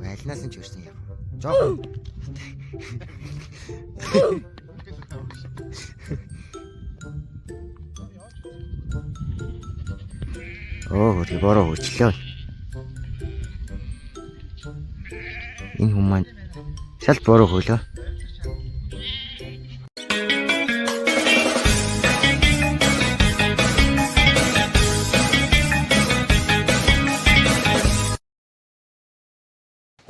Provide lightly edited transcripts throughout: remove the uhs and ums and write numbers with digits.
Альнаас нь ч ирсэн яг. Жохон. Оо, бороо хурчлаа. Энэ хүмүүс маань шал бороо хөлөө.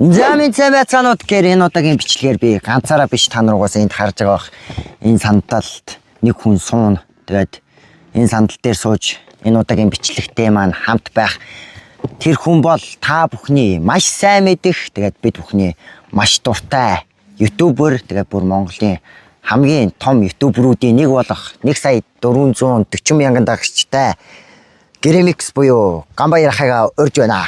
За минь цаанууд гэр энэ удаагийн бичлэгээр би ганцаараа биш та наруугаас энд харж байгаа бах. Энэ сандалд нэг хүн суун. Тэгээд энэ сандал дээр сууж энэ удаагийн бичлэгтэй маань хамт байх тэр хүн бол та бүхний маш сайн мэдэх. Тэгээд бид бүхний маш дуртай ютубер. Тэгээд бүр Монголын хамгийн том ютуберуудын нэг болох 1,440,000 дагагчтай Гремикс буюу Гамбаяр ахыгаа урьж байна.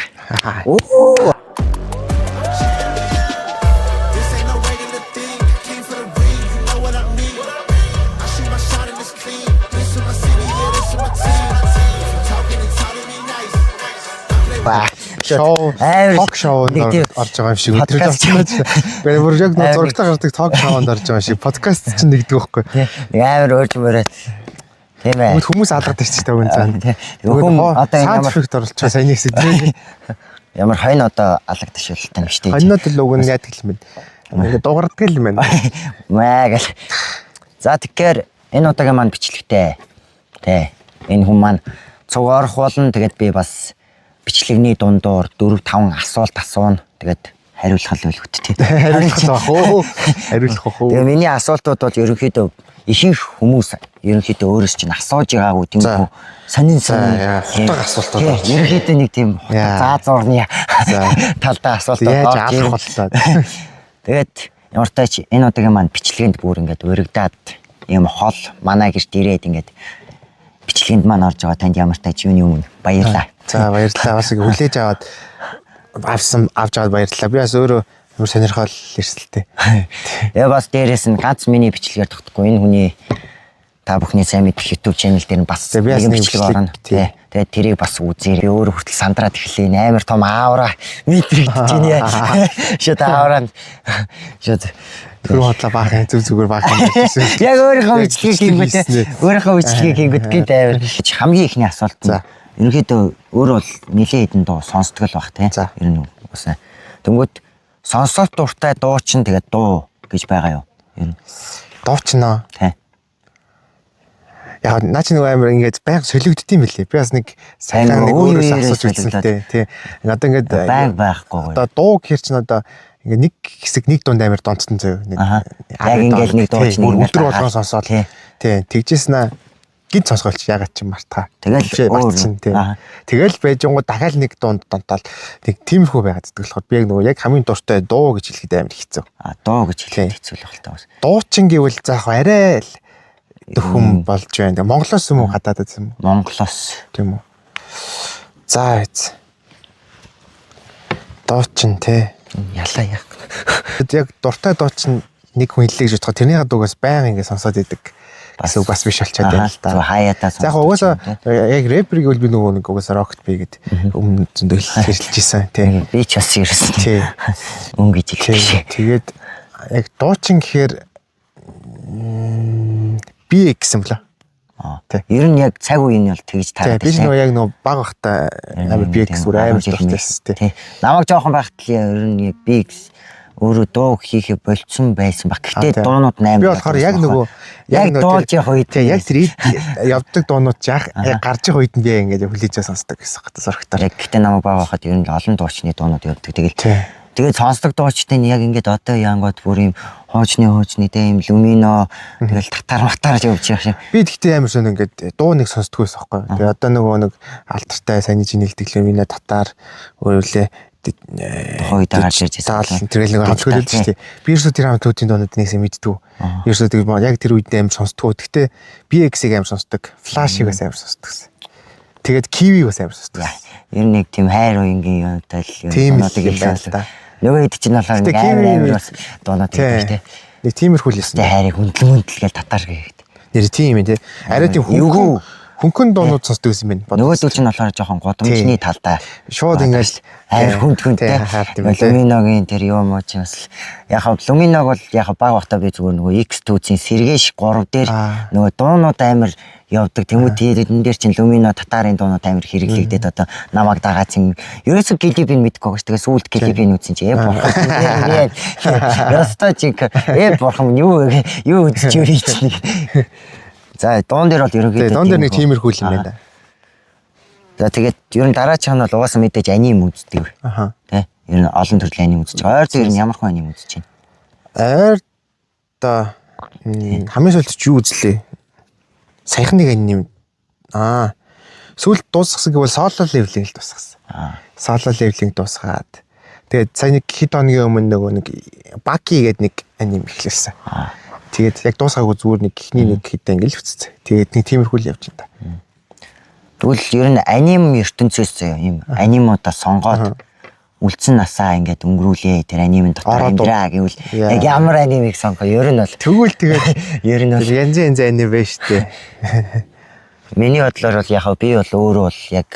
Шоу, ток шоунд орж байгаа юм шиг өдрөж байна. Би бүр яг зурагтай гардаг ток шоунд орж байгаа шиг подкаст чинь нэгдэг байхгүй. Амар өөрчлөмөрөө. Тийм ээ. Хүмүүс алгадаг ч гэдэг үн цаана. Хүн одоо ямар эффект оруулчихсан сайн нэгсэн тийм. Ямар хойно одоо алгадчихвал шүү дээ. Хойнод л уг нь яадаг юм бэ? Ингээ дуурдаг юм байна. Маяг. За тэгэхээр энэ удаагийн маань бичлэгтэй. Тэ. Энэ хүн маань цугаарах болно. Тэгээд би бас бичлэгний дундуур 4-5 асуулт асууна. Тэгээд хариулах л байлгүй тий. Хариулах байх уу? Хариулах уу? Тэгээ миний асуултууд бол ерөнхийдөө ихэнх хүмүүс ерөнхийдөө өөрөөс чинь асууж байгаагүй тийм үү? Сонин хутга асуултууд байна. Ерөнхийдөө нэг тийм заазуурны талдаа асуултууд яаж алах боллоо. Тэгээд ямар ч тач энэ удаагийн маань бичлэгэнд бүр ингээд өргөдөөд ийм хол манай гэрт ирээд ингээд бичлэгэнд маань орж байгаа танд ямар ч тач юуны өмнө баярлалаа. За баярлалаа. Бас ингэ хүлээж аваад авч аваад баярлалаа. Би бас өөрөө ямар сонирхол ирсэлтэй. Тэгээ бас дээрээс нь ганц миний бичлэгээр тогтохгүй энэ хүний та бүхний сайн мэдэх YouTube channel дээр нь бас нэг бичлэг орно. Тэгээд тэрийг бас үзээрэй. Би өөрөө хүртэл сандраад эхлэе. Амар том аавра мэдрэгдэж байна. Шот аавранд шот тэр хотлоо баахан зүг зүгээр баахан байсан. Яг өөрийнхөө бичлэгийг хийнгүүт гээд амар. Хамгийн ихний асуулт нь ерөнхийдөө өөрөө бол нэлээд хэдэн дуу сонсдог л баг тийм. Ер нь бас тэнгүүд сонсолт дуртай дуу чинь тэгээд дуу гэж байгаа юу? Ер нь дуучнаа. Тийм. Яг наач нэг амар ингээд байнга солигддtiin мөлий. Би бас нэг сайн нэг өөрөөс асууж үзсэн л тий. Одоо ингээд байнга байхгүй. Одоо дуу гэхэр чинь одоо ингээд нэг хэсэг нэг дунд амар донцсон зөө. Нэг яг ингээд нэг дуу чинь өдөр болгон сонсоод тий. Тэгжээснэ гинт сонсголч ягаад ч мартаа. Тэгэл мартчихин тий. Тэгэл байжгоо дахиад нэг дунд донтоод нэг тиймэрхүү байгаад гэдэг болохоор би яг нөгөө яг хамгийн дуртай дуу гэж хэлэхэд амар хэцүү. Дуу гэж хэлэхэд хэцүү л байна таа. Дуучин гэвэл заах арай л дөхөм болж байна. Монголоос юм уу гадаадд юм уу? Монголоос тийм үү. За эц. Дуучин тий. Ялаа яг. Яг дуртай дуучин нэг хүн хэллээ гэж бодоход тэрний гадуугаас байнга ингэ сонсоод идэг. Бас биш болчиход байна л да. Хаяатаа сонсож. Яг угаасаа яг рэперийг бол би нөгөө нэг угаасаа рокт би гэд өмнө зөндөө хэлж ирсэн тий. Би ч бас ирсэн. Тий. Өнгө гэж хэлсэн. Тэгээд яг дуучин гэхээр би гэсэн мөлөө. Тий. Ер нь яг цаг үеийн бол тэгж таардаг. Би нөгөө яг нөгөө баг бахта амар би гэсэн бүр амар дуртайс тий. Намайг жоохон байхад л ер нь би өөрөө дуу хийхэ болцсон байсан баг. Гэтэ дуунууд 8. Би болохоор яг нөгөө яг дуулж явах үед яг тэр явдаг дуунууд яг гарч явах үед нь би ингээд хүлээж сонсдог гэсэн хэвээр зурагтаар. Яг гэтэ намайг баг байхад ер нь олон дуучны дуунууд явдаг. Тэгээд сонсдог дуучтай нь яг ингээд одоо янгууд бүр юм хоочны тийм люмино тэгэл татар явж байгаа шиг. Би тэгтээ амар сонь ингээд дуу нэг сонсдог байсан байхгүй. Тэгээд одоо нөгөө нэг алдартай сайн нийлдэг люмино татар өөрөлөө хойд гарч ирж байсан. Тэрэл нэг хамт хөлөөд шүү дээ. Би ерөөсөө тэр хамтуудын дуунууд нэгсээ мэддэг. Ерөөсөө тэр яг тэр үед амар сонсдог. Гэтэ BX-ийг амар сонсдог. Flash-ийг бас амар сонсдог. Тэгээд Kiwi бас амар сонсдог. Ер нь нэг тийм хайр уянгийн юутай л дуунуудыг хэлсэн. Нөгөө хэд чинь болохоор амар бас дуунууд байдаг тий. Нэг тиймэрхүү л юм. Хайрыг хүндэл гэж татар гэхэд. Нэр тийм юм тий. Арай тийм хөнгөн дуунууд сонсдог юм байна. Нөгөөдөл чинь болохоор жоохон годомжны талдаа шууд ингэж амар хүндтэй. Луминогийн тэр юу муу ч бас яг Луминог бол яг баг бахта би зүгээр нөгөө X2-ийн сэргээш 3 дээр нөгөө дуунууд амар явдаг. Тэмүүт энэ дээр чинь Лумино татарын дуунууд амар хэрэглэгдээд одоо намайг дагаа чин ерөөсө клипийг мэдгүй гош. Тэгээ сүүлд клипийг үзсэн чи бурхан. Яста чиг бурхан юу үзэж юу хийчихний. За дуун дээр бол ерөнхийдөө дуун дээр нэг тиймэрхүү юм байна. За тэгээд ер нь дараачих нь бол угаасаа мэдээж аним үздэг. Тэ. Ер нь олон төрлийн аним үзэж байгаа. Ойр дээр нь ямар хүн аним үзэж байна? Ойр та хамгийн сүүлд ч юу үзлээ? Саяхан нэг аним. Сүүлд дуусгасан гэвэл Solo Leveling л дуусгасан. Solo Leveling дуусгаад тэгээд сая нэг хэд хоногийн өмнө нөгөө нэг Baki гэдэг нэг аним эхлүүлсэн. Тэгээд яг дуусгаагүй зүгээр нэг ихний нэг хэдэн ингээл өцсөн. Тэгээд нэг тиймэрхүү л явж байна. Тэгвэл ер нь аним ертөнцөөс заяа юм анимуудаа сонгоод үлдсэн насаа ингээд өнгөрүүлээ тэр анимын дотор амьдраа гэвэл яг ямар анимыг сонгоо ер нь бол тэгвэл тэгээд ер нь бол янз янз аним байж тээ. Миний бодлоор бол яг би бол өөрөө бол яг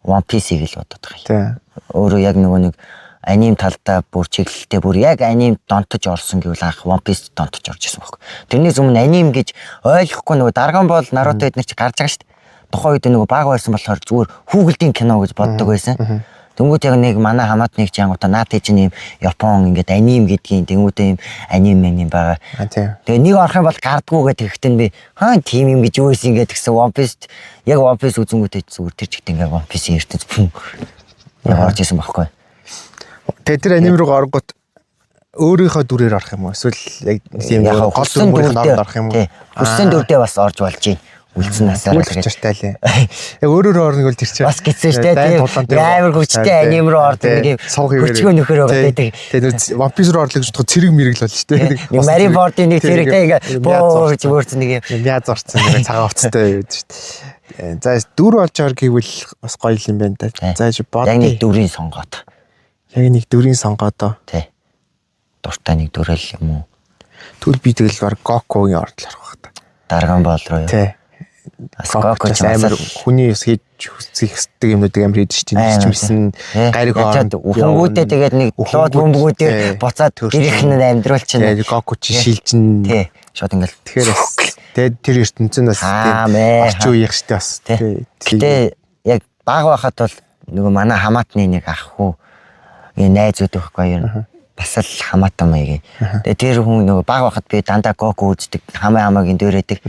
One Piece-ийг л бодоод байгаа юм. Өөрөө яг нөгөө нэг аним талдаа бүр чиглэлтэй бүр яг аним донтож орсон гэвэл анх One Piece донтож орж исэн байхгүй. Тэрнээс өмнө аним гэж ойлгохгүй нөгөө Dragon Ball, Naruto эднэр чи гарч байгаа шүү дээ. Тухайн үед нөгөө баг байсан болохоор зүгээр хүүхэлдийн кино гэж боддог байсан. Тэнгүүд яг нэг манай хамаатны их жангуудаа наад чинь юм Япон ингээд аним гэдгийн тэнгүүдээ юм аним байгаа. Тэгээ нэг орох юм бол гардгуугээ тэгэхдээ би тийм юм гэж юу ийсэн ингээд гэсэн One Piece яг One Piece үзэнгүүтээ зүгээр тэр чигт ингээд One Piece ертөнц пүн орж исэн байхгүй. Тэгээ тэр аним руу оргот өөрийнхөө дүрээр орох юм уу? Эсвэл яг тийм гол дүрмөрөөр орох юм уу? Хүссэн дүрдээ бас орж болж байна. Үлдсэн насаар л гэж тайлаа. Яг өөрөөр орно гэвэл тэр чинь бас гэсэн шүү дээ. Амар хүчтэй аним руу ордог нэг хүчгүй нөхөр байгаа гэдэг. Тэгээ One Piece руу орлоо гэж бодоход цэрэг мэрэг л болно шүү дээ. Marineford-ийн нэг цэрэг тэгээ боо зүгээрсэн нэг юм. Мяз орцсон нэг цагаан хувцастай байд шүү дээ. За дүр болж ор гэвэл бас гоё юм байна да. За бод. Яг нэг дүрийн сонгоод. Яг нэг дүрийн сонгоодоо. Тий. Дуртай нэг дүрэл юм уу? Түл би тэгэл баг Goku-гийн ордлох байх та. Dragon Ball руу юу? Тий. Goku ч амар хүний хийж хүсэх хэсдэг юмнуудыг амар хийдэж чинь чимсэн гариг хооронд үхэнгүүтээ тэгээд нэг лоод бөмбөгүүдээр буцаад гэрийнх нь амьдруул чинь. Goku чи шилжин. Тий. Шууд ингээл. Тэгэхээр тэгээд тэр ертөнцийн бас орчин үеих штэ бас. Гэтэ яг баг байхад бол нөгөө манай хамаатны нэг ах хүү найзууд байхгүй юу? Бас л хамаатан маяг. Тэгээ тэр хүн нөгөө баг байхад би дандаа Goku үздэг, хамаагийн дөрөөдөг.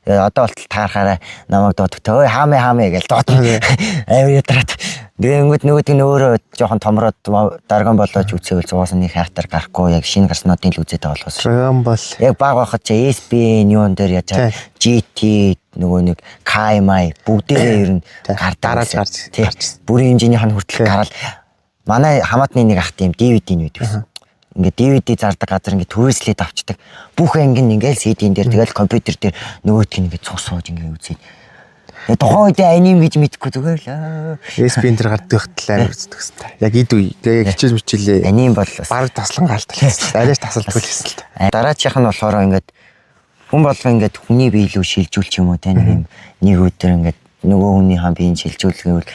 Одоо болтол таарахаараа намайг дууддаг. Ой хаамаа гэж дуудана. Аяа ядраад. Тэгэнгүүт нөгөөд нь өөрөө жоохон томроод Dragon Ball-ож үзээвэл зугаас нэг хайртар гарахгүй яг шинэ гарснуудын л үзээд байгаа болохоос. Dragon Ball. Яг баг байхад чи SB юун дээр яаж GT нөгөө нэг Kai-Mai бүгдээ ер нь дарааж гарч. Бүрийн хэмжээнийх нь хүртэл гараад манай хамаатны нэг ах тийм DVD-ний үйд байсан. Ингээд DVD зардаг газар ингээд түрээслээд авчдаг. Бүх анги нь ингээд CD-н дээр тэгэл компьютер дээр нөгөөдг нь ингээд цус сууж ингээд үзээд. Тэгээ тухайн үед аним гэж мэдэхгүй зүгээр л. SB-н дээр гардаг хөтөл амар үздэг хэвээр. Яг эд үе. Тэгээ хичээж мичээлээ. Аним бол бас баг таслан гаалтал. Арайш тасалдгүй л хэсэл. Дараачих нь болохоор ингээд хүн болго ингээд хүний бие рүү шилжүүлчих юм уу те нэг өдөр ингээд нөгөө хүний хам биеийг шилжүүлэхвэл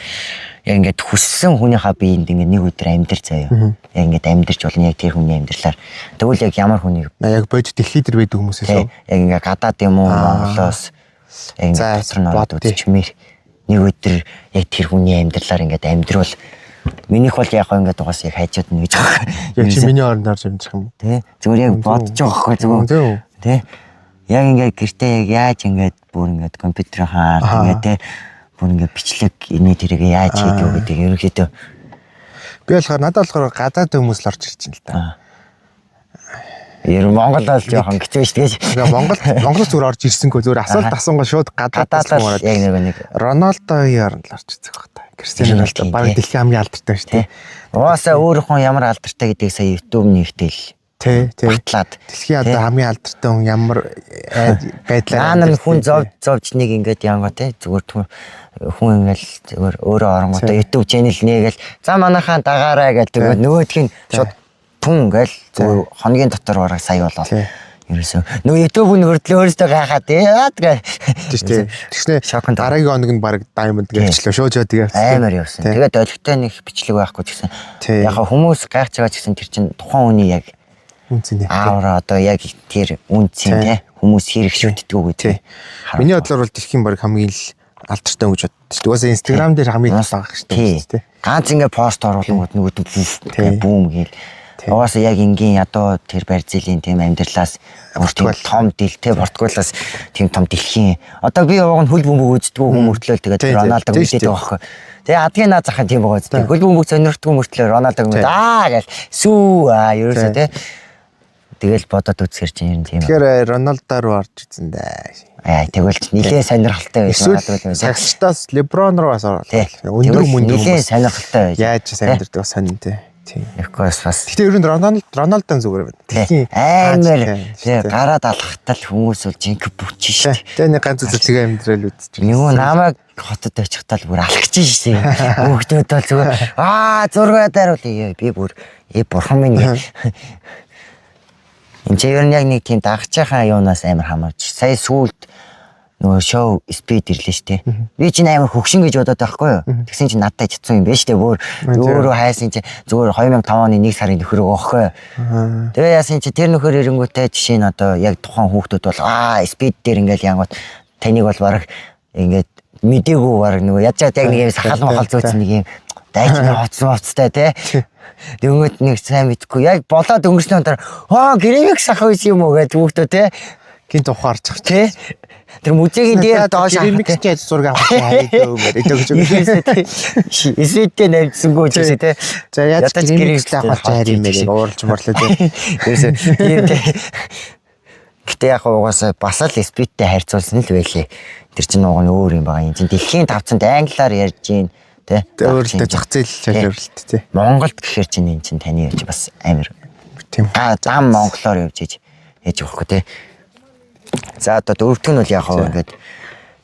яг ингээд хүссэн хүнийхээ биеинд ингээд нэг өдөр амьдэр заяа. Яг ингээд амьдэрч болно яг тэр хүний амьдралаар. Тэгвэл яг ямар хүнийг яг бодит дэлхий дээр байдаг хүмүүсээс үү? Яг ингээд гадаад юм уу Монголоос яг дотор нь ороод үзчихмээр нэг өдөр яг тэр хүний амьдралаар ингээд амьдрал минийх бол яг ингээд угаас яг хайжууд нь гэж байгаа. Яг чи миний оронд орж амьдчих юм уу? Тэ. Зүгээр яг бодож байгаа байхгүй зүгээр. Тэ. Яг ингээд гэртээ яг яаж ингээд бүр ингээд компьютер хаар ингээд тэ бүр ингээд бичлэг энэ тэрийг яаж хийдэг вэ гэдэг ерөнхийдөө би болохоор надад болохоор гадаад хүмүүс л орж ирж байна л та. Ер нь Монгол бол жоохон хэцүү шүү дээ. Монголоос зүгээр орж ирсэнгүй зүгээр асуулт асуугаа шууд гадаадаас ороод яг нэг Рональдогийн оронд л орж ирсэн байх та. Кристиано Роналдо баг дэлхийн хамгийн алдартай шүү дээ. Угаасаа өөрийнхөө ямар алдартай гэдгийг сая YouTube нэгтэл тий батлаад дэлхийн одоо хамгийн алдартай хүн ямар байдлаар наа хүн зовж нэг ингээд янгоо тий зүгээр хүн ингээл зүгээр өөрөө оронгоо YouTube channel нээгээл за манайхаа дагаарай гэж тэгээд нөгөөдх нь шууд түн гээл зүгээр хоногийн дотор бараг сая болоо Ерөөсөө нөгөө YouTube-ын хөрдлөө өөрөөсөө гайхаад тэгээ. Тэгснэ дараагийн хоног нь баг Diamond гэвчлээ шоужоо тэгээ. Амар явсан. Тэгээд олигтой нэг бичлэг байхгүй ч гэсэн яг хүмүүс гайхаж байгаа ч гэсэн тэр чин тухайн үний яг үнцний аавра одоо яг тэр үнцэн те хүмүүс хэрэг шүтдэг үү те. Миний бодлоор бол дэлхийн баг хамгийн л алдартай гэж боддог. Угаасаа Instagram дээр хамгийн их байгаа шүү дээ. Ганц ингээ пост оруулангууд нөгөө бүүм гээл. Угаасаа яг энгийн ядуу тэр Бразилийн тийм амьдралаас тийм том дэлтэй Португалаас тийм том дэлхийн. Одоо би яваг нь хөл бөмбөг үздэг хүмүүртлээ тэгээд Роналдог үздэг байгаа байхгүй. Тэгээ адгийн наа захын тийм байгаа зү. Хөл бөмбөг сонирхдаг хүмүүртлээ Роналдог гээл сүү ерөөсөө те. Тэгэл бодоод үзэхэр чинь ер нь тийм. Тэгэхээр Роналдо руу орж ирсэн дээ. Тэгвэл нилээн сонирхолтой байсан. Сагсчтаас Леброн руу бас орлоо. Өндөр мөндөр нилээн сонирхолтой байж. Яаж амьдэрдэг сонин тий. Якос бас. Гэтэ ер нь Роналдо зүгээр байна. Амар гараад алхахтал хүмүүс бол жинк бүч шүү дээ. Тэгээ нэг ганц үзэлцгээ амьдрал үзчих. Нөгөө намайг хотод очихтал бүр алхаж шээ. Хөөхтөд бол зүгээр зургаадаар бол би бүр бурхан минь энэ ч ер нь яг нэг тийм дагчаахан юунаас амар хамаарч. Сая сүүлд нөгөө шоу спид ирлээ штэ. Би чинь амар хөгшин гэж бодоод байхгүй юу. Тэгсэн чинь надтай чицсан юм байна штэ. Өөрөө хайсан чинь зүгээр 2005 оны 1 сарын нөхөр байхгүй юу. Тэгээ яасан чи тэр нөхөр ирэнгүүтээ жишээ нь одоо яг тухайн хүүхдүүд бол спид дээр ингээл янгууд таныг бол баг ингээд мдэггүй баг нөгөө яаж яг нэг юм сахал махал зөөцсөн нэг юм дайчин хоцтой те. Дөнгөд нэг сайн мэдгүй яг болоод өнгөрсний өндөр гэрэмэг сах үйс юм уу гэдэг хүүхдөө те гинт ухаарчих те тэр музейн дээр доош гэрэмэг ч зураг авах хайдаг гэж өгөөж эсвэттэй навьдсангүй ч гэсэн те за яаж гэрэмэг авах хайр юм бэ ууралж морлоо те тийм те гэтээ яг угаасаа бас л эсвэттэй харьцуулсан л байлээ тэр чинь уг нь өөр юм байгаа юм чинь дэлхийн тавцанд англиар ярьж гин тэ өөрөлдөө зах зээл шалралт тий. Монголд гэхэр чинь эн чинь таны явж бас амар тийм. Зам монголоор явж ээж явахгүй тий. За одоо дөрөвдөг нь бол яг хаа ингээд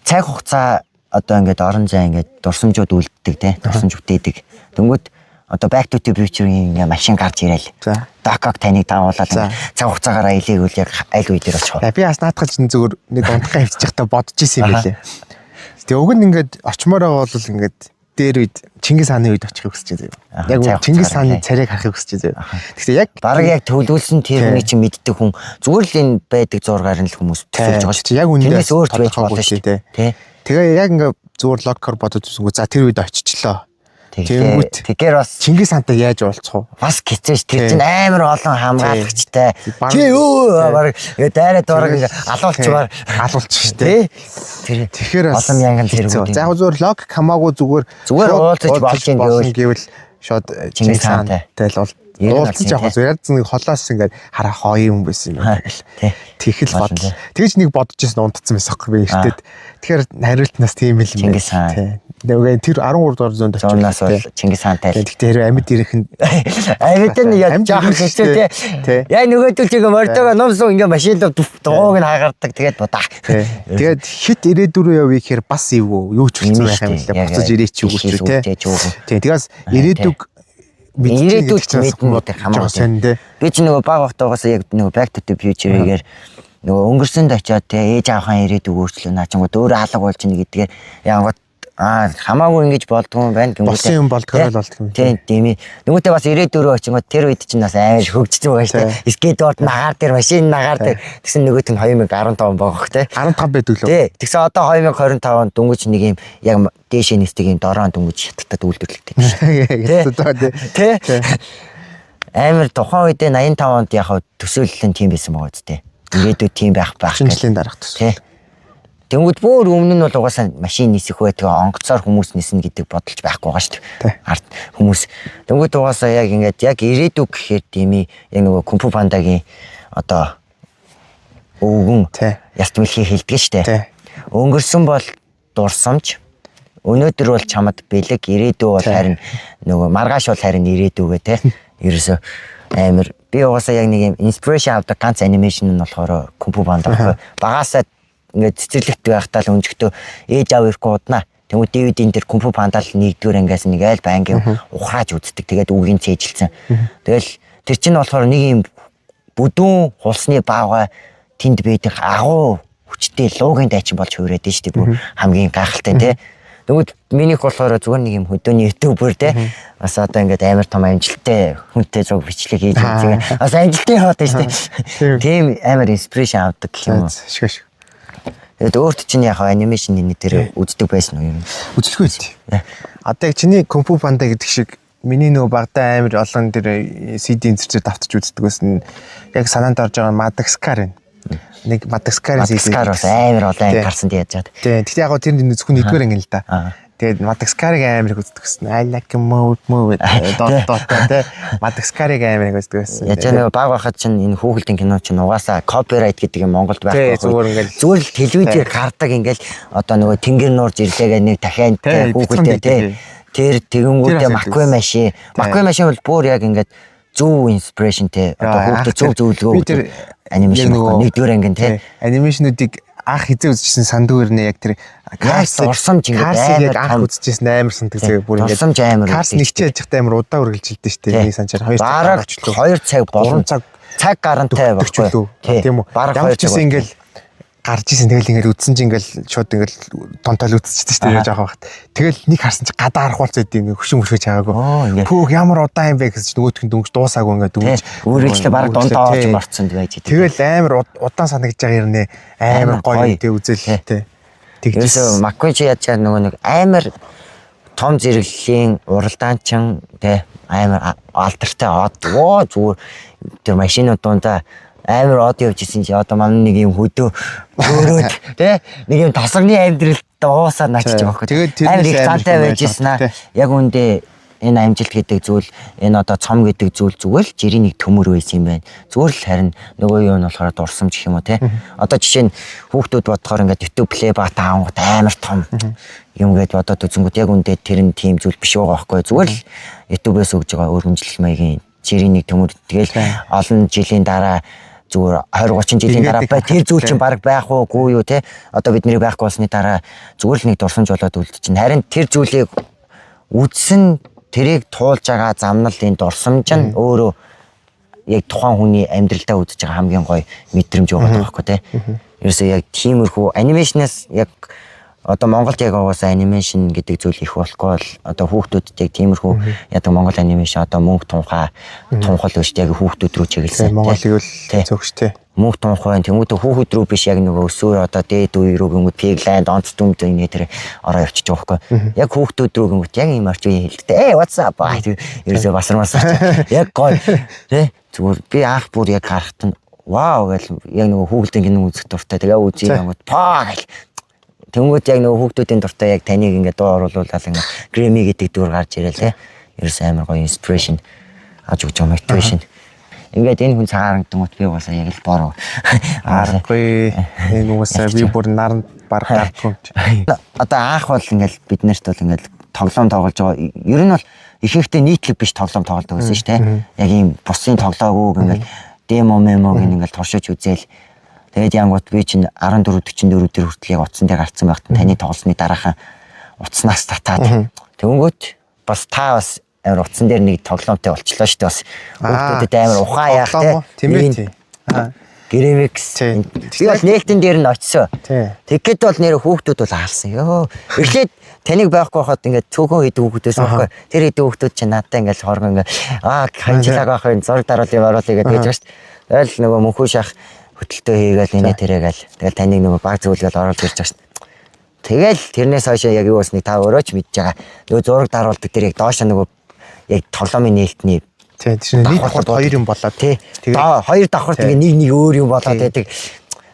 цаг хугацаа одоо ингээд орон зай ингээд дурсамжууд үлддэг тий. Дурсамж бүтээдэг. Дөнгөд одоо back to the future-ийн ингээ машин гарч ирээл. За. Дакаг таныг дагуулаад цаг хугацаагаар аялыг үл яг аль үед очих вэ? Би бас наадах чинь зүгээр нэг унтахаа хөвчих та бодож исэн юм байлээ. Тэгээ уг нь ингээд очмоороо бол ингээд дээр үед Чингис хааны үед очихыг хүсэж байгаа. Яг Чингис хааны царайг харахыг хүсэж байгаа. Гэхдээ яг бараг яг төлөвлөсөн тэр хүний чинь мэддэг хүн зүгээр л энэ байдаг зургаар нь л хүмүүс төлөвлөж байгаа шүү дээ. Яг үнэндээ өөр байж болно шүү дээ. Тэгээ яг ингээ зүгээр локкор бодож үзсэнгүү за тэр үед очичлоо. Тэгэхээр бас Чингис хаантай яаж уулзах вэ? Бас хэцээш тэр чинь амар олон хамгаалагчтай. Тий баг дайраад бараг алуулчмаар алуулчих шүү дээ. Тэгэхээр олон мянган зэрэг. За яг зүгээр лог хамаагүй зүгээр уулзаж болж гэвэл шууд Чингис хаантай л уулзаж явах зүгээр нэг холоос ингээд хараа хоёр юм байсан юм байна. Тэгэл бодлоо. Тэгж нэг бодож ирсэн унтцсан байсан байхгүй би эртэд. Тэгэхээр хариултнаас тийм л юм байна. Нөгөө тэр 13 дугаар зуунд очиж бол Чингис хаантай л. Тэгэхээр амьд ирэх нь амьд нь яаж жаах хэвчээ тий. Яа нөгөөдөл чигээ мордогоо номсоо ингээ машин дууг нь хагардаг тэгээд бодаа. Тэгээд хит ирээдүрөө явъя гэхээр бас юу ч хэлсэн байх юм лээ. Буцаж ирээч юу гэж тий. Тэгээс ирээдүг мэдээд хамаагүй. Би ч нөгөө баг багтаагаас яг нөгөө back to the future-ээр нөгөө өнгөрсөнд очиод тий ээж аавхан ирээдүг өөрчлөө наачингууд өөрөө алга болж ийн гэдгээр янгууд хамаагүй ингэж болдгоо байна гэмгүй. Болсон юм болдгоор л болдгоо. Тийм. Нөгөөтэй бас ирээдүрөө очингууд тэр үед чинь бас амар хөгжсөн байгаа шүү дээ. Скейтборд нагаар дээр машин нагаар дээр тэгсэн нөгөөт нь 2015 он байгаа хөх тий. 15 байдаг лөө. Тий. Тэгсэн одоо 2025 онд дөнгөж нэг юм яг дээшээ нисдэг юм дороо дөнгөж хятадд үйлдвэрлэгдэж байна. Тий. Амар тухайн үедээ 85 онд яг төсөөлөл нь тийм байсан байгаа үстэй. Ирээдүйд тийм байх жилийн дараах төсөөлөл. Тэнгүүд бүр өмнө нь бол угаасаа машин нисэх бай тэгээ онгоцоор хүмүүс ниснэ гэдэг бодолж байхгүй байгаа шүү дээ. Ард хүмүүс. Тэнгүүд угаасаа яг ингээд яг ирээдүг гэхээр тийм яг нөгөө Кунг Фу Пандагийн одоо өвгөн яст мэлхий хэлдэг шүү дээ. Өнгөрсөн бол дурсамж. Өнөөдөр бол чамд бэлэг, ирээдүй бол харин нөгөө маргааш бол харин ирээдүгээ те. Ерөөсө амар би угаасаа яг нэг юм инспирэшн авдаг ганц анимашн нь болохоор Кунг Фу Панда багасаа ингээд цэцэрлэгт байхдаа л өнжигтөө ээж аав ирэхгүй уднаа. Тэнгүүд DVD-ийн дээр Кунг Фу Панда л нэгдүгээр ангиас нэг айл бангийн ухрааж үздэг. Тэгээд үгийн цээжилсэн. Тэгэл тэр чинь болохоор нэг юм бүдүүн хулсны баавга тэнд байдаг агуу хүчтэй луугийн дайчин болж хувирээд нь шүү дээ. Бүр хамгийн гайхалтай тий. Тэгвэл минийх болохоор зүгээр нэг юм хөдөөний ютубер тий. Бас одоо ингээд амар том амжилттай хүнтэй зуг бичлэг хийж байгаа. Бас амжилттай яваад шүү дээ. Тийм амар инспирэшн авдаг гэх юм уу. Шгш. Тэгээд өөрт чинь яг анимашны тэр үздэг байсан уу юм? Үзлэхгүй дээ. Одоо яг чиний Кунг-фу панда гэдэг шиг миний нөгөө багтаа амар олон тэр CD-ийн зэрэг давтаж үздэг байсан. Яг санаанд орж байгаа Мадагаскар байна. Нэг Мадагаскарын Мадагаскар бас амар олон гарсан яаж чад. Тийм. Тэгтээ яг тэр зөвхөн нэгдүгээр англи л да. Тэгээд Мадагаскарыг амар их үздэг гэсэн. I like a move dot тэ Мадагаскарыг амар их үздэг байсан. Яаж нэг баг байхад чинь энэ хүүхэлдэйн кино чинь угаасаа копирайт гэдэг юм Монголд байхгүй. Зүгээр л телевизээр гардаг ингээл одоо нөгөө тэнгэр нуурж ирлээгээ нэг дахиад хүүхэлдэй тэ. Тэр тэгэнгүүтээ макве машин бол бүр яг ингээд зөв инспирэшнтэй одоо хүүхдэд зөв зөвлөгөө анимашн нэгдүгээр анги тэ. Анимашнуудыг анх хизээ үзчихсэн сандгүй нэ яг тэр Карс урсамж ингээд анх үзчихсэн амар сандаг зэрэг бүр ингээд урсамж амар. Карс нэгчээ яж хтай амар удаа үргэлжилдэж штэ нэг санчаар 2 цаг 2 цаг гарантай баггүй тийм үү. Ямар ч гэсэн ингээд гарч исэн тэгэл ингээд үдсэн чинь ингээд шууд ингээд тонтол үдчихсэн штэ яаж авах байхад. Тэгэл нэг харсан чи гадаа арахуулцаад ингээд хөшин мөрхөж байгаагүй. Пүүх ямар удаа юм бэ гэж нөгөөтх нь дөнгөж дуусаагүй ингээд дөнгөж өөрөглөө баг дундаа орж марцсан байж. Тэгэл амар удаан санагдаж байгаа юм нэ амар гоё тэг үзэл тэ. Тэгээс Маквич яаж чад нөгөө нэг амар том зэрэглэлийн уралдаанчин тэ амар алдартай зүгээр тэр машинууд дундаа амар од явж исэн чи одоо манай нэг юм хөдөө өөрөөд тэ нэг юм тосгоны амьдралд уусаа наачиж байгаа хөө. Тэгээд амар их цаантай байж исэн аа. Яг үндэ энэ амжилт гэдэг зүйл энэ одоо цом гэдэг зүйл зүгээр л жирийн нэг төмөр байсан юм байна. Зүгээр л харин нөгөө юу нь болохоор дурсамж гэх юм уу те. Одоо жишээ нь хүүхдүүд бодохоор ингээд YouTube play button аангууд амар том юм гээд бодоод үзэнгүүт яг үндэ тэр нь тийм зүйл биш байгаа байхгүй. Зүгээр л YouTube-ээс өгж байгаа өргөмжлөл маягийн жирийн нэг төмөр тэгэл олон жилийн дараа зүгээр 20 30 жилийн дараа тэр зүйл чинь баг байх уугүй юу те. Одоо бидний байхгүй болсны дараа зүгээр л нэг дурсамж болоод үлдчихэв. Харин тэр зүйлийг үдсэн тэрийг туулж байгаа замнал энэ дурсамж нь өөрөө яг тухайн хүний амьдралдаа үзэж байгаа хамгийн гоё мэдрэмж байгаа байхгүй те. Ерөөсөө яг тиймэрхүү анимашнаас яг одоо Монголд яг угаасаа анимашн гэдэг зүйл их болохгүй бол одоо хүүхдүүдэд яг тиймэрхүү ядаг Монгол анимашн одоо мөнх тунхай тунхал биш яг хүүхдүүд рүү чиглэсэн. Монголыг л зөвш те. Мөнх тунхай тэмүүтэ хүүхэд рүү биш яг нөгөө өсвөр одоо дээд үе рүү гингүүд пигланд онц дүмд энэ тэр ороо явчих жоохоо. Яг хүүхдүүд рүү гингүүд яг юм арч үе хэлдэг. What's up? Ерөөсөө басармасаа. Яг гоё те. Зүгээр би анх бүр яг харахад нь вау гэл яг нөгөө хүүхдийн кино үзэх дуртай. Тэгээ үзье гингүүд паа гэл тэнгууд яг нөгөө хүүхдүүдийн дуртай яг таныг ингээд дуу оруулаад ингээд Grammy гэдэг дүр гарч ирэл те. Ерөөс амар гоё inspiration авч өгч байгаа motivation. Ингээд энэ хүн цаарангтмут би уусаа яг л бороо. Аргагүй энэ уусаа би бүр наранд баг гардгүй. Одоо анх бол ингээд бид нарт бол ингээд тоглоом тоглож байгаа. Ер нь бол ихэнхдээ нийтлэг биш тоглоом тоглодог байсан шүү те. Яг ийм бусын тоглоог ингээд демо мемог ингээд туршиж үзээл. Тэгээд янгууд би чинь 14:44 дээр хүртэл яг утсан дээр гарцсан байхад таны тоглосны дараахан утаснаас татаад тэгэнгүүт бас та бас амар утсан дээр нэг тоглоомтой болчлоо шүү дээ бас хүүхдүүдэд амар ухаан яах те Гэрэмикс би бол нээлтэн дээр нь очисон. Тэгэхэд бол нэр хүүхдүүд бол хаалсан. Йоо эхлээд таныг байхгүй хахад ингээд цөөхөн хийдэг хүүхдээс байхгүй тэр хийдэг хүүхдүүд чинь надад ингээд хоргон ингээд ханчлаг авах юм зураг дараалал явуулъя гэдэг байж байгаа шүү дээ. Тэгэл нөгөө мөнхөө шах хөтөлтөө хийгээл нэ тэрэгээл тэгэл таныг нөгөө баг зөвлөгөөл оруулж ирж байгаа шүү дээ. Тэгэл тэрнээс хойш яг юу болсныг та өөрөө ч мэдж байгаа. Нөгөө зураг даруулдаг тэр яг доош нөгөө яг тоглоомын нээлтний тийм нийт хоёр юм болоод тэгээ хоёр давхарт ингээ нэг өөр юм болоод байдаг.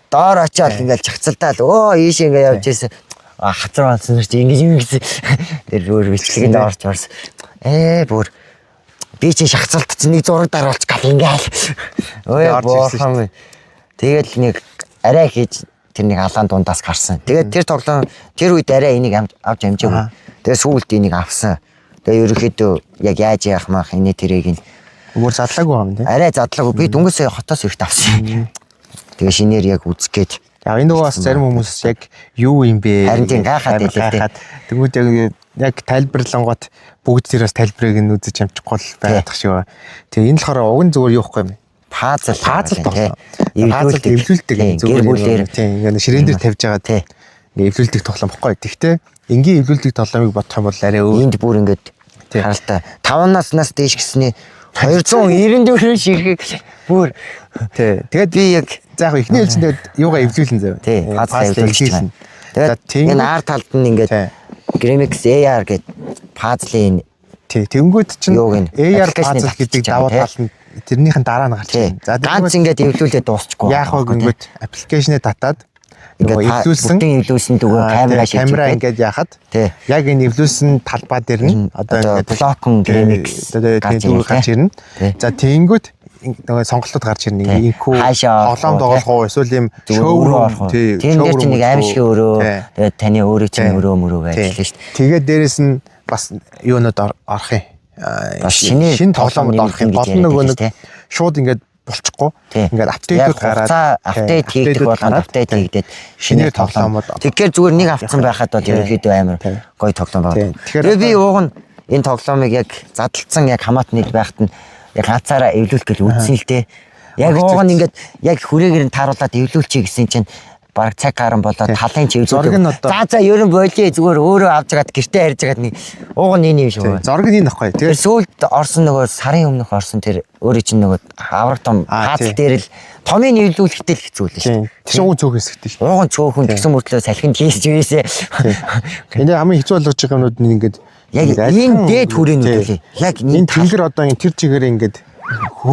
Доор очиад ингээл чагцалдаал ийш ингээ явж ийсэн хацар болсон чи ингээ юм гэсэн тэр өөр бичлэгэнд орж орсон. Бүр би чи шахацалтц нэг зураг даруулж гал ингээл боохон. Тэгэл нэг арай хийж тэр нэг алаан дундаас гарсан. Тэгээд тэр тоглоом тэр үед арай энийг авч амжаагүй. Тэгээд сүүлд энийг авсан. Тэгээ ерөөхдөө яг яаж яах маах энэ тэрийг нь өөр задлаагүй юм тий. Арай задлаагүй. Би дүнгээсээ хотоос ирт авсан. Тэгээ шинээр яг үзгээд. Яг энэ нөгөө бас зарим хүмүүс яг юу юм бэ? Харин тийм гайхаад байлээ. Тэгмүүд яг тайлбарлангууд бүгд тэрээс тайлбарыг нь үзэж амжихгүй байгаад тах шиг байна. Тэгээ энэ болохоор уг нь зүгээр юу ихгүй юм. пазл тоглоом. эвлүүлдэг Эвлүүлдэг гэр бүлээр тийм ингээд ширээн дээр тавьж байгаа тийм ингээд эвлүүлдэг тоглоом баггүй. Тэгтээ энгийн эвлүүлдэг тоглоомыг бодох юм бол арай өөр. энд бүр ингээд харалтаа 5 наснаас дээш гэсний 294 ширхэг бүр тэгээд би яг за яг ихний хэлсэн тэгээд юугаа эвлүүлэн зав. тий пазл эвлүүлсэн. Тэгээд энэ ар талд нь ингээд Grimix AR гэдэг пазлын тэгэнгүүт чинь AR пазл гэдэг давуу тал нь тэрнийхэн дараа нь гарч ирнэ. За ганц ингээд эвлүүлээд дуусчихгүй. Яг хөө ингээд аппликейшнээ татаад ингээд эвлүүлсэн дөгөө камера ингээд яхад яг энэ эвлүүлсэн талбай дээр нь одоо ингээд блокон Grimix гарч ирнэ. За тэгэнгүүт нөгөө сонголтууд гарч ирнэ. Инкүү тоглоом тоглох уу эсвэл юм шоурум тийм дээр чинь нэг аимшиг өрөө тэгээд таны өөрөө чинь өрөө ажиллана шүү дээ. Тэгээд дээрэс нь бас юунод орох юм. Шинэ тоглоомод орох юм. Гол нөгөө нэг шууд ингээд болчихгүй. Ингээд апдейтүүд гараад апдейт хийгдэх болгоно апдейт хийгдээд шинэ тоглоомод. Тэгэхээр зүгээр нэг авцсан байхад бол ерөнхийдөө амар гоё тоглоом байна. Тэгэхээр би ууг нь энэ тоглоомыг яг задлцсан яг хамаатныг байхад нь яг ганцаараа эвлүүлэх гэж үзсэн л дээ. Яг ууг нь ингээд яг хүрээгээр нь тааруулаад эвлүүлчихье гэсэн чинь бараг цаг гарan болоод талын ч эвлүүлэх. За ерөн болиё зүгээр өөрөө авч ягаад гэртээ харьж ягаад нэг ууг нь энэ юм шүү. Зорг нь энэ ахгүй. Тэгээд сүүлд орсон нөгөө сарын өмнөх орсон тэр өөрөө чинь нөгөө авраг том хаацл дээр л томын эвлүүлэхтэй л хэцүү л шүү. Тэр ууг цөөх хэсэгтэй шүү. Ууг нь цөөхөн тэгсэн мөртлөө салхинд хийсч байсан. Энэ хамгийн хэцүү болгож байгаа юмуд нь ингээд яг энэ дээд хүрээнүүд үлээ. Яг энэ тэнгэр одоо энэ тэр чигээр ингээд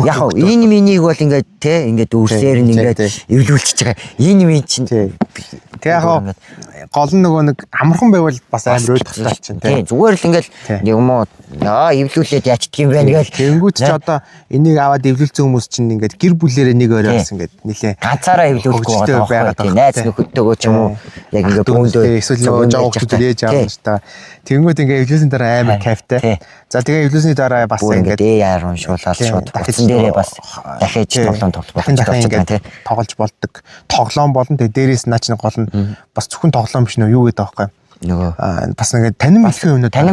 яг энэ минийг бол ингээд те ингээд үрсээр нь ингээд эвлүүлчихэж байгаа. Энэ минь чинь тэгээ яг гол нь нөгөө нэг амархан байвал бас амар өөдөх тал чинь те. Зүгээр л ингээд юм уу эвлүүлээд яачдаг юм байна гээл. Тэнгүүт ч одоо энийг аваад эвлүүлсэн хүмүүс чинь ингээд гэр бүлээрээ нэг оройос ингээд нилээ ганцаараа эвлүүлэхгүй байгаа. Найз нөхөдтэйгөө ч юм уу яг ингээд бөөндөө эсвэл нөгөө жоо хүмүүс ээж аав ч та. Тэнгүүт ингээд эвлүүлсэн дараа амар кайфтай. За тэгээ эвлүүлсний дараа бас ингээд AR уншуулаад шууд дахин дээрээ бас дахиж тоглоом тоглох болгож тий тоглож болдог. Тоглоом болон тэгээ дээрээс наач нэг гол нь бас зөвхөн тоглоом биш нөө юу гэдэг байгаа юм. Нөгөө бас ингээд танин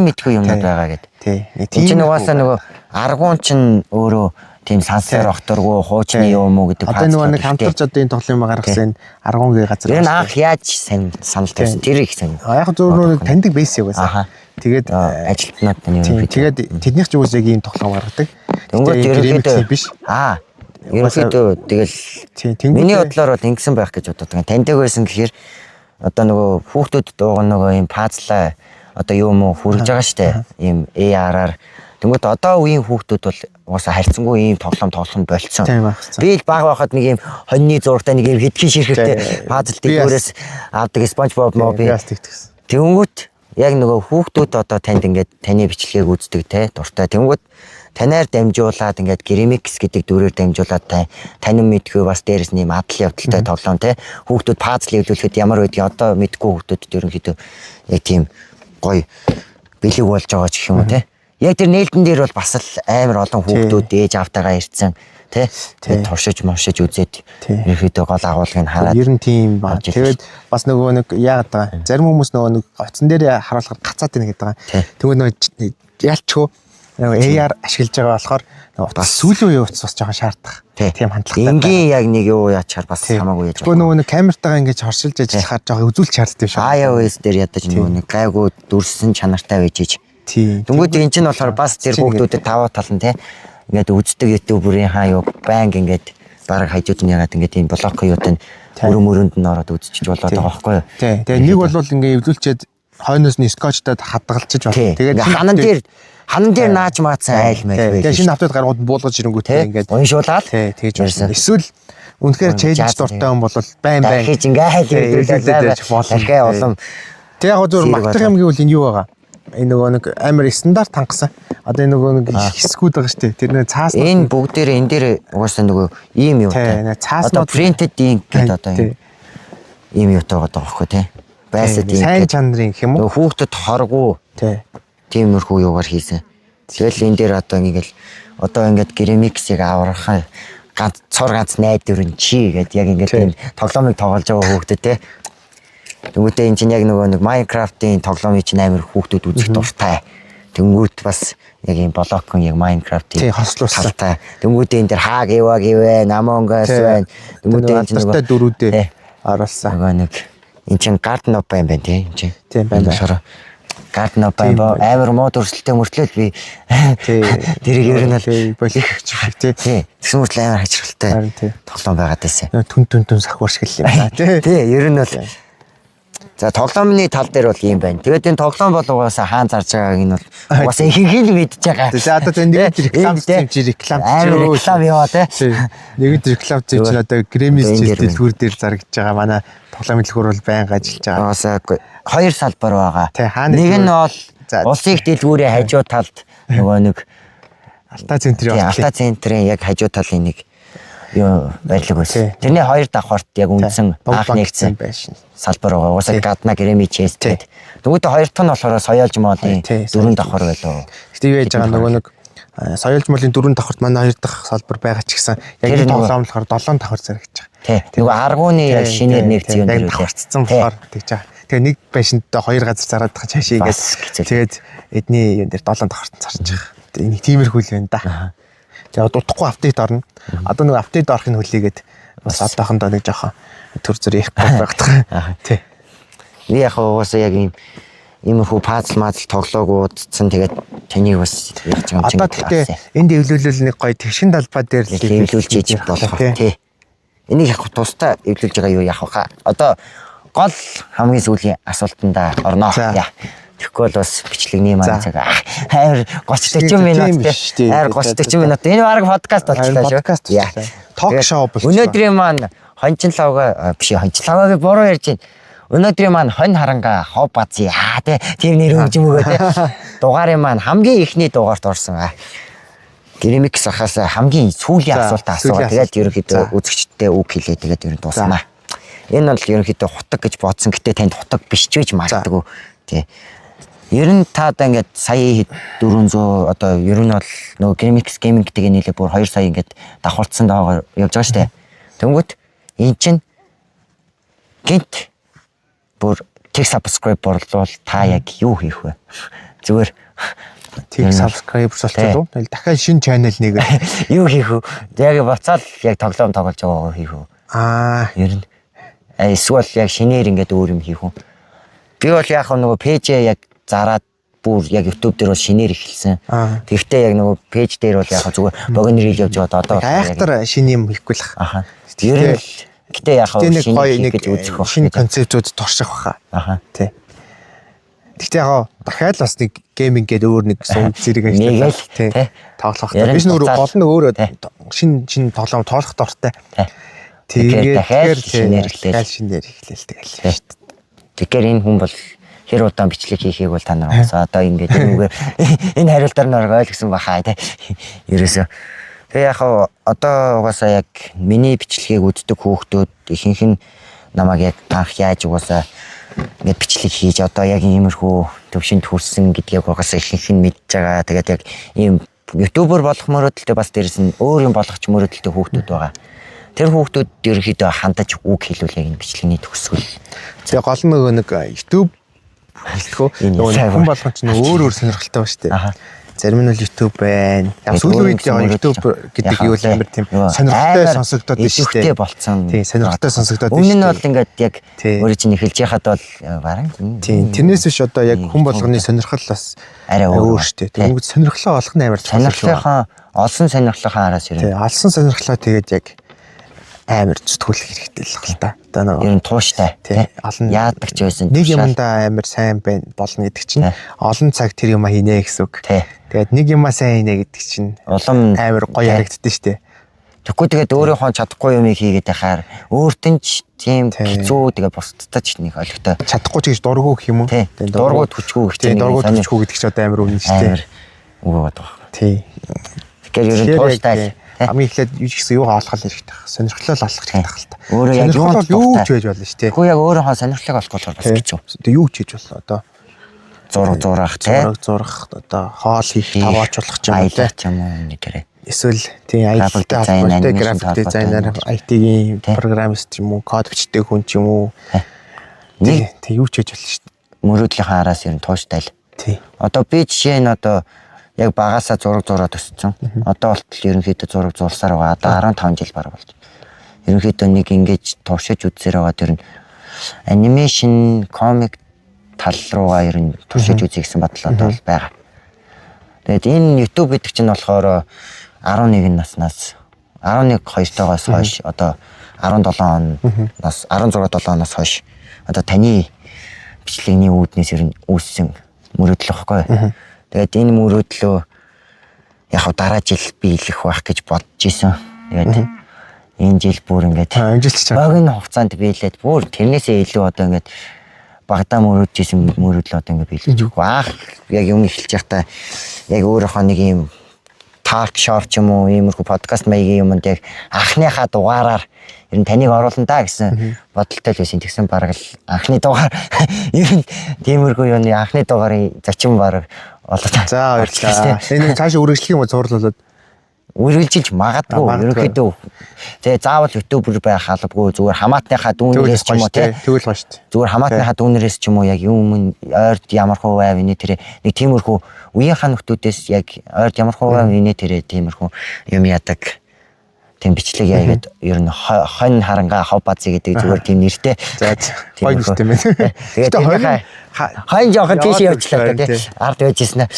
мэдгүй юмнууд байгаа гэдэг. Тий. Тийм ч нугасаа нөгөө аргуун чинь өөрөө тийм сансар огторгүй хуучны юм уу гэдэг. Одоо нөгөө нэг хамтарч одоо энэ тоглоом гаргасан аргуунгийн газар. Тэр нь анх яаж санал тавьсан тэр их сайн. Яг зөв нөгөө таньдаг байсан юм байсан. Тэгээд ажилтнууд тань юм. Тэгээд тэднийх ч үгүй яг ийм тоглоом гаргадаг. Тэнгүүд ерөнхийдөө биш. Ерөнхийдөө тэгэл миний бодлоор бол ингэсэн байх гэж боддог. Таньдаг байсан гэхээр одоо нөгөө хүүхдүүд дууган нөгөө ийм пазлаа одоо юм уу хүргэж байгаа штэ. Ийм AR-аар. Тэнгүүд одоо үеийн хүүхдүүд бол угаасаа харьцангуй ийм тоглоом тоглох нь болцсон. Би л баг байхад нэг ийм хоньны зурагтай нэг ийм хэдхэн ширхэгтэй пазл дээгүүрээс авдаг SpongeBob моби. Тэнгүүд яг нөгөө хүүхдүүд одоо танд ингээд таны бичлэгийг үздэг те дуртай. Тэнгүүд танаар дамжуулаад ингээд Grimix гэдэг дүрээр дамжуулаад танин мэдгүй бас дээрэс нь мадлын явдалтай тоглоом те хүүхдүүд пазл эвлүүлэхэд ямар байдгийг одоо мэдгүй хүүхдүүдэд ерөнхийдөө яг тийм гоё бэлэг болж байгаа ч гэх юм уу те яг тэр нээлтэн дээр бол бас л амар олон хүүхдүүд ээж автагаа ирсэн те тэгээд туршиж моршиж үзээд ерөнхийдөө гол агуулгыг хараад ер нь тийм баа. Тэгээд бас нөгөө нэг яагаад байгаа зарим хүмүүс нөгөө нэг оцсон дээр харуулахад гацаад байна гэдэг байгаа. Тэгвэл нөгөө ялчгүй AR ашиглаж байгаа болохоор бас сүүлийн үеийн утас бас жоохон шаардах. Тийм хандлагатай. Энгийн яг нэг юу яачаар бас хамаагүй яаж. Тэгвэл нөгөө нэг камертайгаа ингэж хоршилж ажиллахаар жоохон үзүүлж шаарддаг шүү. iOS дээр ядаж нөгөө нэг гайгүй дүрсэн чанартай байж иж. Тэнгүүд эн чинь болохоор бас тэр хүүхдүүдэд таваа тал нь те ингээд үздэг ютуберийн хаа юу банк ингээд бараг хажууд нь ягаад ингээд тийм блок юутай өрөөнд нь ороод үзчихэж болоод байгаа байхгүй юу. Тэгээ нэг бол ингээд эвлүүлчихэд хойноос нь скотчтад хадгалчих болно. Тэгээд ханан дээр нааж маацсан айл мэл байх. Тэгээ шинэ автод гаргууд нь буулгаж ирэнгүүтээ ингээд уншуулаад тэгж байна. Эсвэл үнэхээр челленж дуртай хүн бол байн хийж ингээд эвлүүлээд дахиад улам. Тэгээ яг зөв магтах юм гэвэл энэ юу байгаа? Энэ нөгөө нэг амар стандарт хангасан. Одоо энэ нөгөө нэг хэсгүүд байгаа шүү дээ. Тэр нэг цаас энэ бүгдээрээ энэ дээр угаасаа нөгөө ийм юу та. Одоо printed ink гэдэг одоо ийм юутай байгаа байхгүй тий. Байсад ink сайн чанарын гэх юм уу? Хүүхдэд хоргуу тиймэрхүү юугаар хийсэн. Тэгэл энэ дээр одоо ингээл одоо ингээд Grimix-ийг аврах ганц найдвар чи гэдэг яг ингээд энэ тоглоомыг тоглож байгаа хүүхдэд тий. Тэгвэл энэ чинь яг нөгөө нэг Minecraft-ийн тоглоомын чинь амар хүүхдүүд үзэх дуртай. Тэнгүүт бас яг юм блокон яг Майнкрафтын хослуулсан. Тэнгүүт энэ дэр хаа гэвэ Among Us байна. Тэнгүүт алдартай дөрүүдээ оруулсан. Нөгөө нэг эн чин Garden of юм байна тий. Тийм байна. Garden of амар мод өрсөлтөө мөртлөө би тэрийг ер нь л болих тий. Тэгсэн мөртлөө амар хачирхалтай тоглоом байгаад байсан. Түн сахвар шиг л юм байна тий. Ер нь бол за тоглоомны тал дээр бол юм байна. Тэгээд энэ тоглоом бол угаасаа хаан зарж байгааг нь бол угаасаа ихэнх нь мэдж байгаа. За одоо нэг реклам яваа тий. Нэг реклам хийж одоо Грэмис дэлгүүр дээр зарагдж байгаа манай тоглоомын дэлгүүр бол байнга ажиллаж байгаа. Угаасаа хоёр салбар байгаа. Нэг нь бол улсыг дэлгүүрийн хажуу талд нөгөө нэг Алтай центрийн яг хажуу талын нэг юу байрлал байсан. Тэрний хоёр давхарт яг үндсэн анх нэгдсэн салбар байгаа. Угаасаа гадна Грэмичээс тэгээд нөгөөдөө хоёр дахь нь болохоор соёолж моодын дөрөв давхар байлаа. Гэтэ юу яаж байгаа нөгөө нэг соёолж моодын дөрөв давхарт манай хоёр дахь салбар байгаа ч гэсэн яг энэ тоглоом болохоор 7 давхар зарагдаж байгаа. Нөгөө аргууны яг шинээр нэгдсэн юм дээр давхарцсан болохоор тэгж байгаа. Тэгээ нэг байшинтай хоёр газар зараад байгаа чаашаа ингээд тэгээд эдний юм дээр 7 давхарт зарж байгаа. Энийг тиймэрхүү л байна да. Тэгээ удахгүй апдейт орно. Одоо нэг апдейт орохын хүлээгээд бас одоохондоо нэг жоохон төр зүр их багтдаг. Тий. Би яг угаасаа яг иймэрхүү пазл тоглоогуудсан тэгээд таныг бас ярьж байгаа юм чинь. Одоо тэгтээ энд эвлүүлэл нэг гоё тэгшин талбай дээр л эвлүүлж хийж болох тий. Энийг яг тусдаа эвлүүлж байгаа юу яах вэ? Одоо гол хамгийн сүүлийн асуултанда орноо. Тэгэхгүй бол бас бичлэгний маань цаг амар 30-40 минут тий. Амар 30-40 минут. Энэ баг подкаст болчихлоо шүү. Ток шоу болчихлоо. Өнөөдрийн маань хончлавга биш хончлавгааг буруу ярьж байна. Өнөөдрийн маань хонь харанга хов бац яа тий. Тэр нэр өгч юм өгөө тий. Дугаарын маань хамгийн ихний дугаарт орсон. Грэмикс ахаас хамгийн сүүлийн асуултаа асуугаад тэгээд ерөнхийдөө үзэгчдээ үг хэлээ тэгээд ер нь дуусна. Энэ бол ерөнхийдөө хутаг гэж бодсон. Гэтэ танд хутаг биш ч гэж мартдаг тий. Ер нь та одоо ингээд сая 400 одоо ер нь бол нөгөө Gmix Gaming гэдэг нийлээ бүр 2 сая ингээд давхарцсан дагаар явж байгаа штэ. Тэнгүүт эн чин гинт бүр тэг subscribe борлуул та яг юу хийх вэ? Зүгээр тэг subscribe болчихлоо. Тэгэл дахиад шинэ channel нэг юу хийх вэ? Яг буцаал яг тоглоом тоглож байгаагаа хийх үү? Ер нь эсвэл яг шинээр ингээд өөр юм хийх үү? Би бол яг нөгөө пэйжээ яг зараад бүр яг YouTube дээр бол шинээр эхэлсэн. Тэгэхдээ яг нөгөө пэйж дээр бол яг зүгээр богино рил явж байгаа одоо айхтар шинэ юм хийхгүй л хаа. Ер нь гэтээ яг шинэ гэж үзэх байх. Шинэ концептууд турших баха. Тий. Гэхдээ яг дахиад бас нэг гейминг гэдэг өөр нэг сум зэрэг ажиллах тий. Тоглох. Биш нөр гол нь өөрөө шинэ тоглоом тоолох дортой. Тэгээд дахиад шинээр эхлээл тэгэл шүү дээ. Тэгэхээр энэ хүн бол хэр удаан бичлэг хийхийг бол та нар бас одоо ингээд үүгээр энэ хариултаар нар ойлгосон бахаа тий. Ерөөсөө тэгээ яг одоо угаасаа яг миний бичлэгийг үздэг хүүхдүүд ихэнх нь намайг яг анх яаж угаасаа ингээд бичлэг хийж одоо яг иймэрхүү төвшөнд хүрсэн гэдгийг угаасаа ихэнх нь мэдж байгаа. Тэгээд яг ийм ютубер болох мөрөөдөлтэй бас дээрс нь өөр юм болгоч мөрөөдөлтэй хүүхдүүд байгаа. Тэр хүүхдүүд ерөөхдөө хандаж үг хэлүүлээг энэ бичлэгийн төгсгөл. Тэгээ гол нэг YouTube хэлэхөө нөгөө хүн болгон ч өөр сонирхолтой ба штэ. Зарим нь бол YouTube байна. Сүүлийн үед YouTube гэдэг юу л амар тийм сонирхолтой сонсогдоод байна штэ. Тийм сонирхолтой сонсогдоод байна. Өмнө нь бол ингээд яг өөрөө чинь эхэлж яхад бол баран. Тийм тэрнээс биш одоо яг хүн болгоны сонирхол бас арай өөр штэ. Тэгвэл сонирхлоо олох нь амар сонирхлынхаа олсон сонирхлынхаа араас ирээ. Тийм олсон сонирхлоо тэгээд яг амар зүтгүүлэх хэрэгтэй л хэл та. Одоо нөгөө ер нь тууштай тий. Яадаг ч байсан. Нэг юмдаа амар сайн болно гэдэг чинь олон цаг тэр юма хийнэ гэсэн үг. Тэгээд нэг юмаа сайн хийнэ гэдэг чинь улам амар гоё харагддаг штэ. Тэгэхгүй тэгээд өөрийнхөө чадахгүй юмыг хийгээд байхаар өөртөө ч тийм хэцүү тэгээд бусдад ч нэг олигтой. Чадахгүй ч гэж дургу гэх юм уу? Дургууд хүчгүй гэх чинь дургууд хүчгүй гэдэг чинь одоо амар үнэн штэ. Үгүй бод. Тий. Тэгэхээр ер нь тууштай хамгийн эхлээд юу гэсэн юугаа олох хэрэгтэй байх. Сонирхлоо олох хэрэгтэй байх л та. Өөрөө яг юу ч хийж болно шүү дээ. Тэгэхгүй яг өөрийнхөө сонирхлыг олох болохоор бас хэцүү. Тэгээ юу ч хийж болно одоо. Зураг тий. Зурах одоо хоол хийх таваачуулах ч юм уу тий. ч юм уу нэгэрээ. Эсвэл тий IT-тэй холбоотой график дизайнер, IT-ийн программист ч юм уу, код бичдэг хүн ч юм уу. Тэг юу ч хийж болно шүү дээ. Мөрөөдлийнхаа араас ер нь тууштай л. Тий. Одоо би жишээ нь одоо яг багасаа зураг зураад өссөн. Одоо болтол ерөнхийдөө зураг зурсаар байгаа. Одоо 15 жил бараг болж. Ерөнхийдөө нэг ингэж туршиж үзсээр байгаа тэр нь анимашн, комик тал руугаа ер нь туршиж үзье гэсэн бодлоо бол байгаа. Тэгээд энэ YouTube гэдэг чинь болохоор 11 наснаас 11 2-тоогоос хойш одоо 17 оноос 16 7 оноос хойш одоо таны бичлэгний үүднээс ер нь үүссэн мөрөөдөл واخхой. Тэгээд энэ мөрөөдлөө яг дараа жил биелэх байх гэж бодож исэн. Тэгээд энэ жил бүр ингээд амжилтч чам. Багийн хугацаанд биелээд бүр тэрнээсээ илүү одоо ингээд багадаа мөрөөдчихсэн мөрөөдөл одоо ингээд биелэж байгаа. Яг юм эхэлж байхдаа яг өөрийнхөө нэг юм talk show ч юм уу иймэрхүү подкаст маягийн юмд яг анхныхаа дугаараар ер нь таныг оруулна да гэсэн бодолтой л байсан. Тэгсэн бараг л анхны дугаар ер нь тиймэрхүү юуны анхны дугаарын зочин бараг болоод. За баярлалаа. Энэ цаашаа үргэлжлэх юм уу цуурлуулаад? Үргэлжилж магадгүй ерөнхийдөө тэгээ заавал ютубер байх албагүй зүгээр хамаатныхаа дүүнерээс ч юм уу тий тэгвэл гоё шүү дээ. зүгээр хамаатныхаа дүүнерээс ч юм уу яг юм ойрд ямар хуу байв инээ тэр нэг тиймэрхүү үеийнхаа нөхдүүдээс яг ойрд ямар хуу байв инээ тэр тиймэрхүү юм яадаг тийм бичлэг яагаад ер нь хонь харанга хов базы гэдэг зүгээр тийм нэртэй. За гоё нэртэй байна. Тэгээд хонь жоохон тийш явуулчлаа тий. Ард байжсэн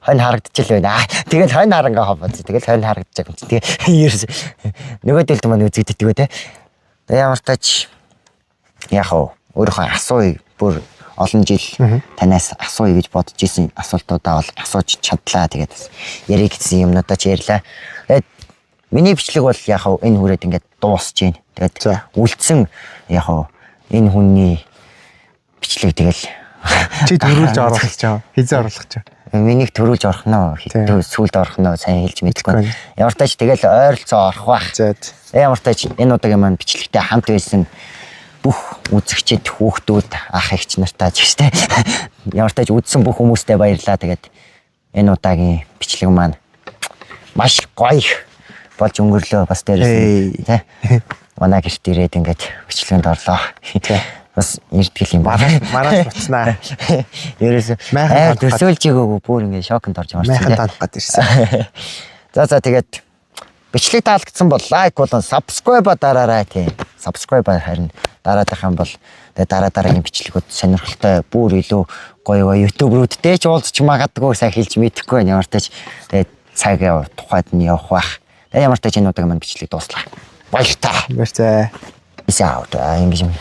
хонь харагдчихл байна. Тэгэл хонь харанга хов базы. Тэгэл хонь харагдчих юм. Тэгээ нөгөө дэлд маань үзэгддэг үү тий. Тэгээ ямар тач яг өөрийнхөө асууя бүр олон жил танаас асууя гэж бодож исэн асуултуудаа бол асууж чадлаа. Тэгээд яриг гэсэн юмнуудаа ч ярьлаа. Тэгээд миний бичлэг бол яг энэ хүрээд ингээд дуусж байна. Тэгээд үлдсэн яг энэ хүний бичлэг тэгэл чи төрүүлж оруулах гэж байгаа. Хизээ оруулах гэж байгаа. Минийх төрүүлж орох нь сүлд орох нь сайн хэлж мэдэхгүй. Ямар тач тэгэл ойролцоо орох байх. Ямар тач энэ удаагийн маань бичлэгтэй хамт байсан бүх үзэгчид, хүүхдүүд, ах эгч нартай ч гэжтэй. Ямар тач үзсэн бүх хүмүүстээ баярлалаа. Тэгээд энэ удаагийн бичлэг маань маш гоё болж өнгөрлөө бас дээрээс тий. Манай гэрт ирээд ингээд бичлэгэнд орлоо. Бас эртгэл юм байна. Маргааш буцнаа. Ерөөсөө төсөөлж өгөөгүй бүр ингээд шоконд орж марсан. Майхан таалах гээд ирсэн. За тэгээд бичлэг таалагдсан бол лайк болон subscribe дараарай тий. Subscribe харин дараадах юм бол тэгээд дараагийн бичлэгүүд сонирхолтой бүр илүү гоё YouTube-руудтэй ч уулзч магадгүй сайн хэлж мэдэхгүй байна. Ямар ч тэгээд цаг тухайд нь явах байх. Тэгээд ямар ч тач энэ удаагийн маань бичлэг дууслаа. Баярлалаа. Баярлалаа. Peace out. Ингэж юм.